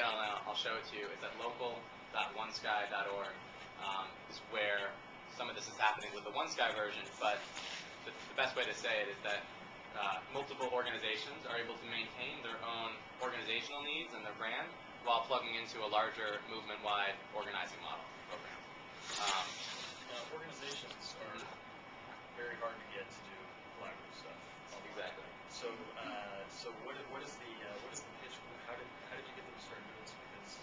URL, and I'll show it to you, is at local.onesky.org. Is where some of this is happening with the OneSky version, but the best way to say it is that multiple organizations are able to maintain their own organizational needs and their brand while plugging into a larger movement-wide organizing model program. Organizations are very hard to get to do collaborative stuff. Exactly. So, what is the pitch? How did you get them to start doing this? Because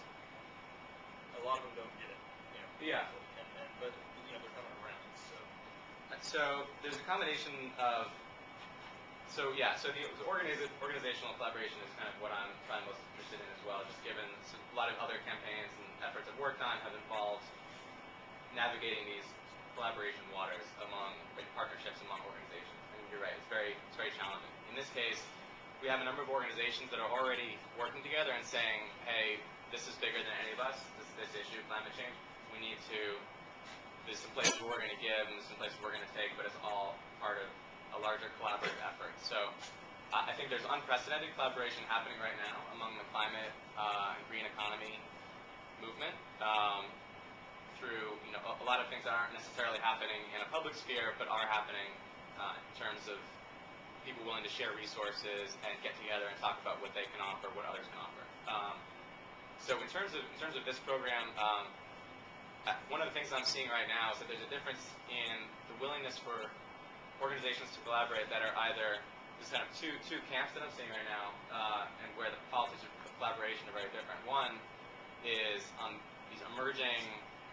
a lot of them don't get it. Yeah. But they're coming around. So there's a combination of. So the organizational collaboration is kind of what I'm probably most interested in as well, just given a lot of other campaigns and efforts I've worked on have involved navigating these collaboration waters among partnerships among organizations. And you're right, it's very challenging. In this case, we have a number of organizations that are already working together and saying, hey, this is bigger than any of us, this issue, climate change. We need to, there's some places we're going to give and there's some places we're going to take, but it's all part of a larger collaborative effort. So I think there's unprecedented collaboration happening right now among the climate and green economy movement through a lot of things that aren't necessarily happening in a public sphere, but are happening in terms of people willing to share resources and get together and talk about what they can offer, what others can offer. So in terms of this program, one of the things I'm seeing right now is that there's a difference in the willingness for organizations to collaborate that are either there's kind of two camps that I'm seeing right now, and where the politics of collaboration are very different. One is on these emerging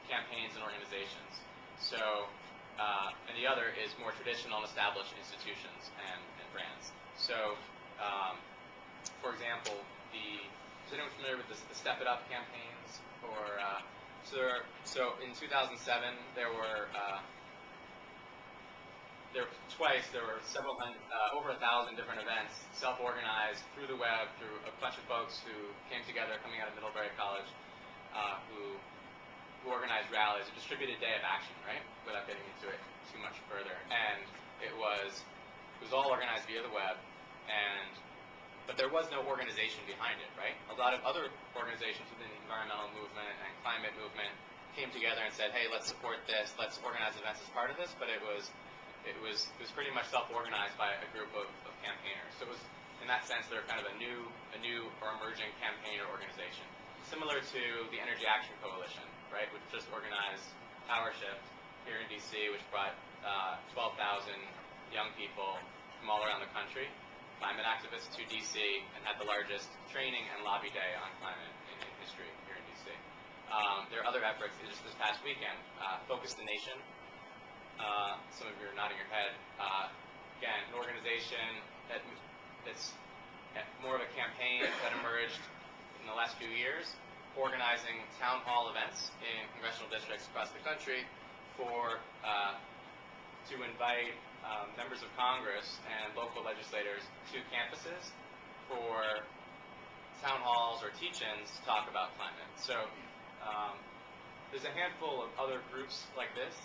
campaigns and organizations. So, and the other is more traditional and established institutions and brands. So, for example, is anyone familiar with the Step It Up campaigns? Or so in 2007 there were several hundred, over 1,000 different events, self-organized through the web, through a bunch of folks who came together coming out of Middlebury College, who organized rallies, a distributed day of action, right? Without getting into it too much further. And it was all organized via the web, but there was no organization behind it, right? A lot of other organizations within the environmental movement and climate movement came together and said, hey, let's support this, let's organize events as part of this, but it was pretty much self-organized by a group of campaigners. So it was, in that sense, they're kind of a new or emerging campaigner organization. Similar to the Energy Action Coalition, right, which just organized Power Shift here in DC, which brought 12,000 young people from all around the country, climate activists, to DC, and had the largest training and lobby day on climate in history here in DC. There are other efforts. Just this past weekend, Focus the Nation. Some of you are nodding your head. Again, an organization that's more of a campaign that emerged in the last few years, organizing town hall events in congressional districts across the country to invite members of Congress and local legislators to campuses for town halls or teach-ins to talk about climate. So there's a handful of other groups like this,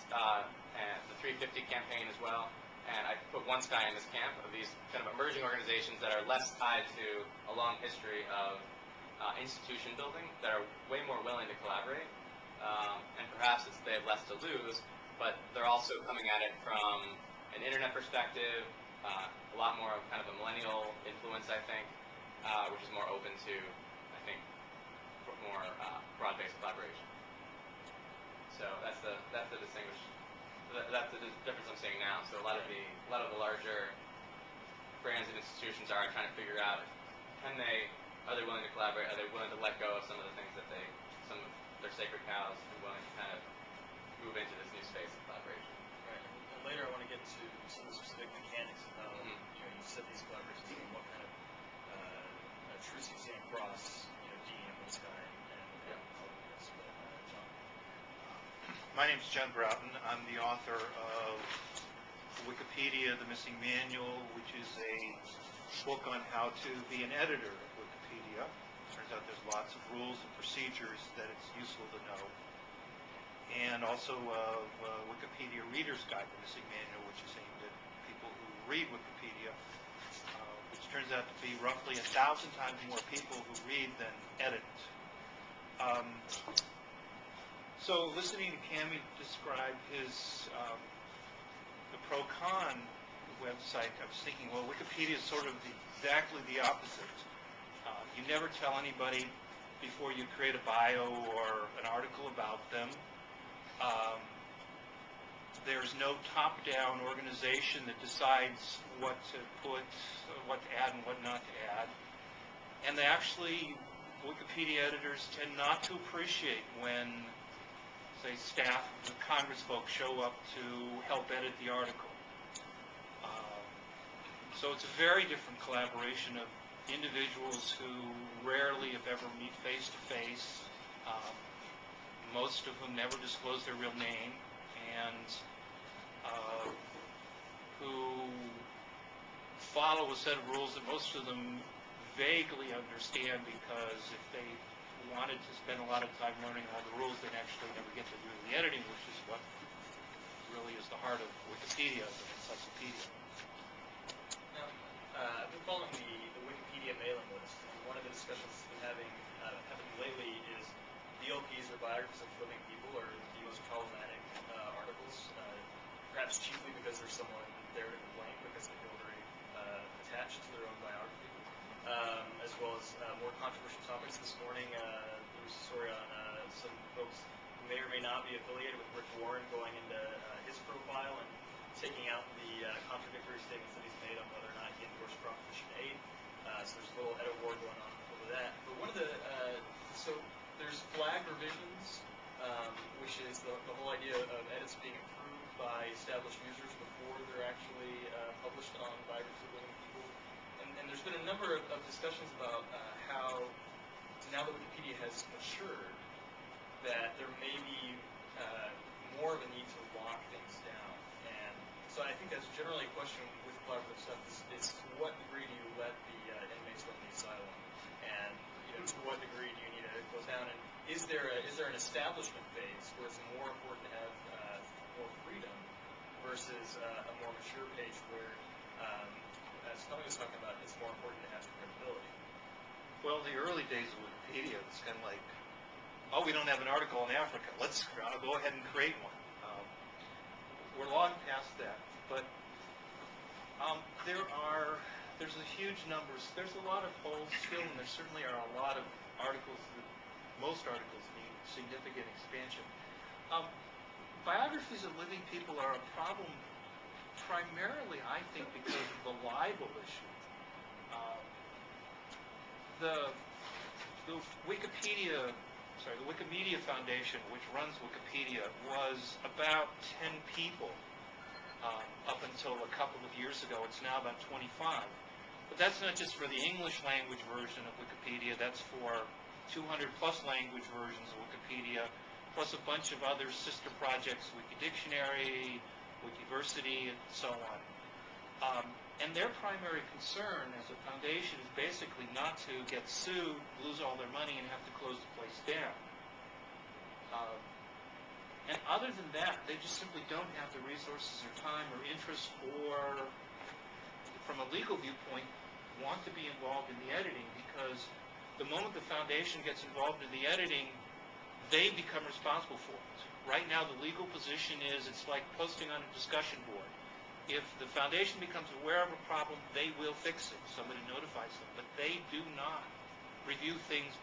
and the 350 campaign as well, and I put OneSky in this camp of these kind of emerging organizations that are less tied to a long history of institution building, that are way more willing to collaborate, and perhaps they have less to lose, but they're also coming at it from an internet perspective, a lot more of kind of a millennial influence, I think, which is more open to, I think, more broad-based collaboration. So that's the difference I'm seeing now. So a lot of the larger brands and institutions are trying to figure out, are they willing to collaborate? Are they willing to let go of some of the things that some of their sacred cows, and willing to kind of move into this new space of collaboration? Right. And later I want to get to some of the specific mechanics of how you set these collaborations and what kind of truths you see across DE and OneSky and all of this. John. My name is John Boughton. I'm the author of Wikipedia, The Missing Manual, which is a book on how to be an editor of Wikipedia. Turns out there's lots of rules and procedures that it's useful to know. And also Wikipedia Reader's Guide, The Missing Manual, which is aimed at people who read Wikipedia, which turns out to be roughly 1,000 times more people who read than edit. So listening to Kamy describe the pro-con website, I was thinking, well, Wikipedia is sort of exactly the opposite. You never tell anybody before you create a bio or an article about them. There's no top-down organization that decides what to put, what to add and what not to add. And actually, Wikipedia editors tend not to appreciate when, say, staff of the Congress folks show up to help edit the article. So it's a very different collaboration of individuals who rarely, if ever, meet face-to-face, most of whom never disclose their real name, and who follow a set of rules that most of them vaguely understand, because if they wanted to spend a lot of time learning all the rules, they'd actually never get to do the editing, which is what really is the heart of Wikipedia as an encyclopedia. Now, I've been following the Wikipedia mailing list, and one of the discussions that's been happening lately is DLPs, or biographies of living people, are the most problematic articles, perhaps chiefly because there's someone there to complain because they feel very attached to their own biography, as well as more controversial topics. This morning, there was a story on some folks who may or may not be affiliated with Rick Warren going into his profile and taking out the contradictory statements that he's made on whether or not he endorsed Proposition 8. So there's a little edit war going on over that. But one of the, so there's flag revisions, which is the whole idea of edits being approved by established users before they're actually published on biographies of living people. And there's been a number of discussions about how, now that Wikipedia has matured, that there may be more of a need to lock things down. And so I think that's generally a question with collaborative stuff is to what degree do you let the inmates run the asylum? And to what degree do you need to close down? And is there an establishment phase where it's more important to have more freedom versus a more mature page where, as Kamy was talking about, it's more important to have some credibility? Well, the early days of Wikipedia, it's kind of like, oh, we don't have an article on Africa. Let's go ahead and create one. We're long past that, but there's a huge numbers. There's a lot of holes still, and there certainly are a lot of articles most articles need significant expansion. Biographies of living people are a problem primarily, I think, because of the libel issue. The Wikimedia Foundation, which runs Wikipedia, was about 10 people up until a couple of years ago. It's now about 25. But that's not just for the English language version of Wikipedia. That's for 200-plus language versions of Wikipedia, plus a bunch of other sister projects, Wikidictionary, Wikiversity, and so on. And their primary concern as a foundation is basically not to get sued, lose all their money, and have to close the place down. And other than that, they just simply don't have the resources or time or interest or, from a legal viewpoint, want to be involved in the editing, because the moment the foundation gets involved in the editing, they become responsible for it. Right now, the legal position is it's like posting on a discussion board. If the foundation becomes aware of a problem, they will fix it. Somebody notifies them. But they do not review things